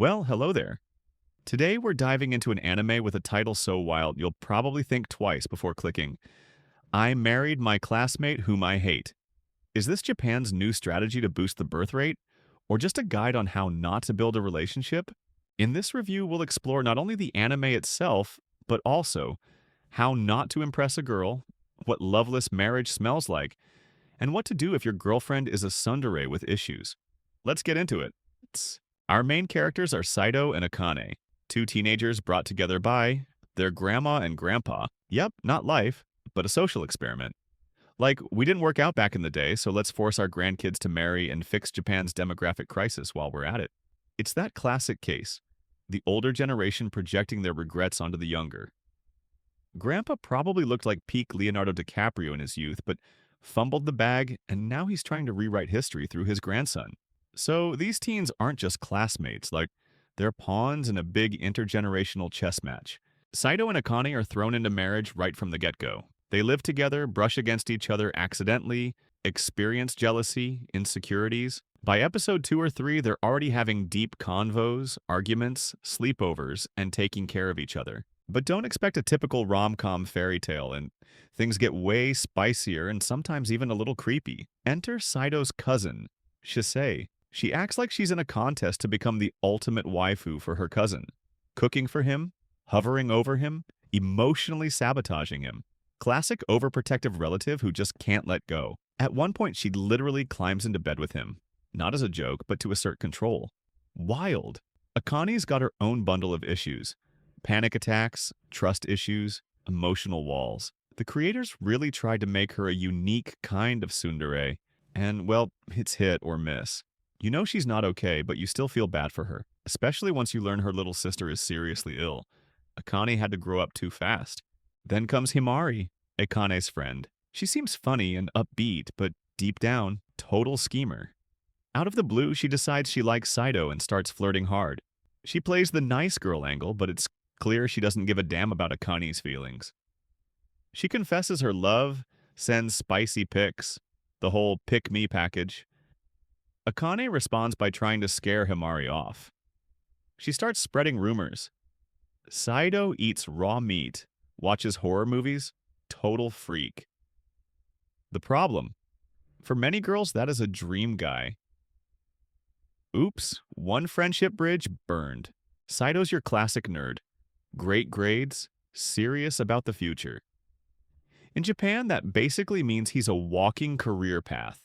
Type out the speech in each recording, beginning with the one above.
Well, hello there. Today we're diving into an anime with a title so wild you'll probably think twice before clicking. I married my classmate whom I hate. Is this Japan's new strategy to boost the birth rate? Or just a guide on how not to build a relationship? In this review, we'll explore not only the anime itself, but also how not to impress a girl, what loveless marriage smells like, and what to do if your girlfriend is a tsundere with issues. Let's get into it. Our main characters are Saito and Akane, two teenagers brought together by their grandma and grandpa. Yep, not life, but a social experiment. Like, we didn't work out back in the day, so let's force our grandkids to marry and fix Japan's demographic crisis while we're at it. It's that classic case, the older generation projecting their regrets onto the younger. Grandpa probably looked like peak Leonardo DiCaprio in his youth, but fumbled the bag, and now he's trying to rewrite history through his grandson. So these teens aren't just classmates, like, they're pawns in a big intergenerational chess match. Saito and Akane are thrown into marriage right from the get-go. They live together, brush against each other accidentally, experience jealousy, insecurities. By episode 2 or 3, they're already having deep convos, arguments, sleepovers, and taking care of each other. But don't expect a typical rom-com fairy tale, and things get way spicier and sometimes even a little creepy. Enter Saito's cousin, Shisei. She acts like she's in a contest to become the ultimate waifu for her cousin, cooking for him, hovering over him, emotionally sabotaging him. Classic overprotective relative who just can't let go. At one point, she literally climbs into bed with him, not as a joke, but to assert control. Wild. Akane's got her own bundle of issues. Panic attacks, trust issues, emotional walls. The creators really tried to make her a unique kind of tsundere, and, well, it's hit or miss. You know she's not okay, but you still feel bad for her, especially once you learn her little sister is seriously ill. Akane had to grow up too fast. Then comes Himari, Akane's friend. She seems funny and upbeat, but deep down, total schemer. Out of the blue, she decides she likes Saito and starts flirting hard. She plays the nice girl angle, but it's clear she doesn't give a damn about Akane's feelings. She confesses her love, sends spicy pics, the whole pick-me package. Akane responds by trying to scare Himari off. She starts spreading rumors. Saito eats raw meat, watches horror movies, total freak. The problem? For many girls, that is a dream guy. Oops, one friendship bridge burned. Saito's your classic nerd. Great grades, serious about the future. In Japan, that basically means he's a walking career path.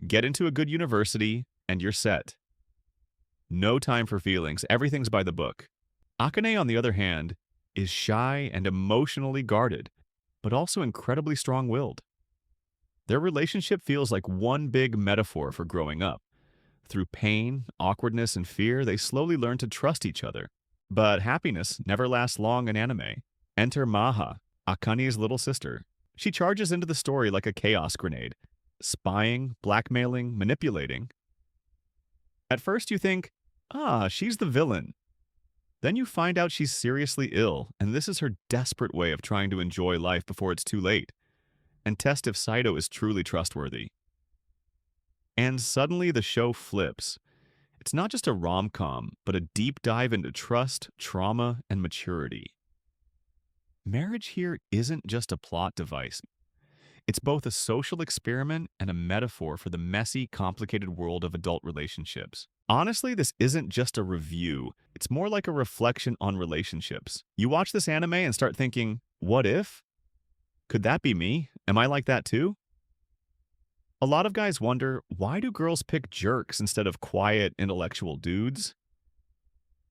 Get into a good university, and you're set. No time for feelings, everything's by the book. Akane, on the other hand, is shy and emotionally guarded, but also incredibly strong-willed. Their relationship feels like one big metaphor for growing up. Through pain, awkwardness, and fear, they slowly learn to trust each other. But happiness never lasts long in anime. Enter Maha, Akane's little sister. She charges into the story like a chaos grenade, spying, blackmailing, manipulating. At first you think, she's the villain. Then you find out she's seriously ill, and this is her desperate way of trying to enjoy life before it's too late, and test if Saito is truly trustworthy. And suddenly the show flips. It's not just a rom-com, but a deep dive into trust, trauma, and maturity. Marriage here isn't just a plot device. It's both a social experiment and a metaphor for the messy, complicated world of adult relationships. Honestly, this isn't just a review. It's more like a reflection on relationships. You watch this anime and start thinking, what if? Could that be me? Am I like that too? A lot of guys wonder, why do girls pick jerks instead of quiet, intellectual dudes?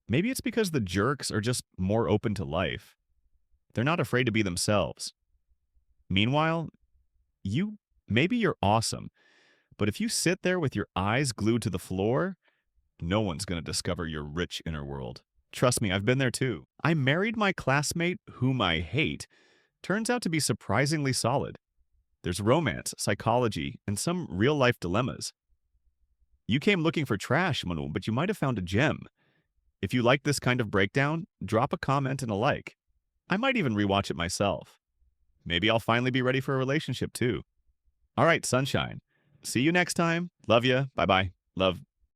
Maybe it's because the jerks are just more open to life. They're not afraid to be themselves. Meanwhile, maybe you're awesome, but if you sit there with your eyes glued to the floor, no one's going to discover your rich inner world. Trust me, I've been there too. I married my classmate whom I hate. Turns out to be surprisingly solid. There's romance, psychology, and some real-life dilemmas. You came looking for trash, Manu, but you might have found a gem. If you like this kind of breakdown, drop a comment and a like. I might even rewatch it myself. Maybe I'll finally be ready for a relationship too. All right, sunshine. See you next time. Love ya. Bye-bye. Love.